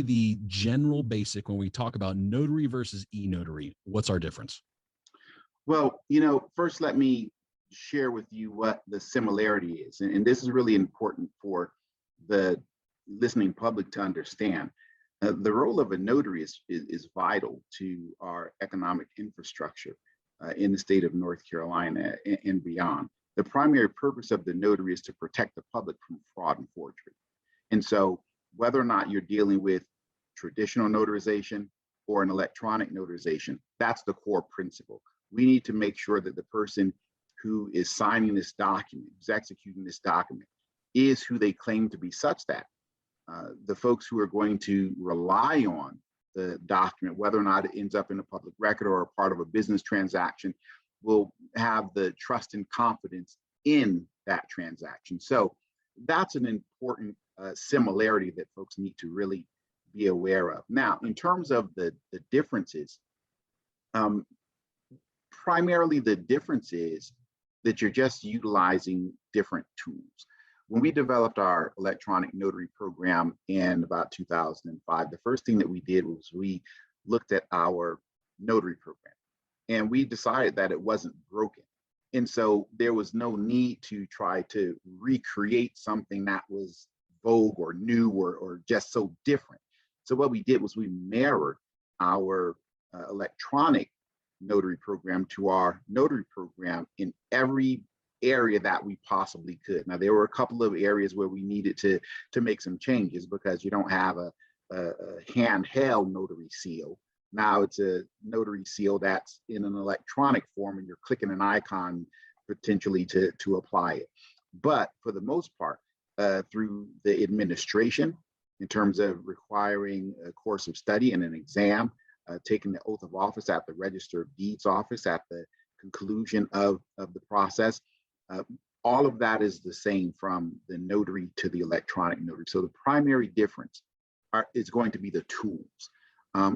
the general basic when we talk about notary versus eNotary? What's our difference? Well, first let me share with you what the similarity is. And this is really important for the listening public to understand. The role of a notary is vital to our economic infrastructure in the state of North Carolina and beyond. The primary purpose of the notary is to protect the public from fraud and forgery. And so whether or not you're dealing with traditional notarization or an electronic notarization, that's the core principle. We need to make sure that the person who is signing this document, who's executing this document, is who they claim to be, such that the folks who are going to rely on the document, whether or not it ends up in a public record or a part of a business transaction, will have the trust and confidence in that transaction. So that's an important similarity that folks need to really be aware of. Now, in terms of the differences, primarily the difference is that you're just utilizing different tools. When we developed our electronic notary program in about 2005, the first thing that we did was we looked at our notary program, and we decided that it wasn't broken. And so there was no need to try to recreate something that was vogue or new or just so different. So what we did was we mirrored our electronic notary program to our notary program in every area that we possibly could. Now, there were a couple of areas where we needed to make some changes, because you don't have a handheld notary seal. Now it's a notary seal that's in an electronic form, and you're clicking an icon potentially to apply it. But for the most part, through the administration, in terms of requiring a course of study and an exam, taking the oath of office at the Register of Deeds office at the conclusion of the process, all of that is the same from the notary to the electronic notary. So the primary difference is going to be the tools.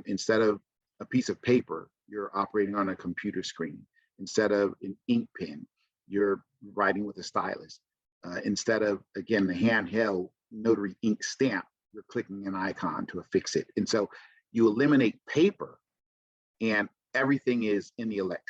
Instead of a piece of paper, you're operating on a computer screen. Instead of an ink pen, you're writing with a stylus. Instead of, again, the handheld notary ink stamp, you're clicking an icon to affix it. And so you eliminate paper, and everything is in the electronic.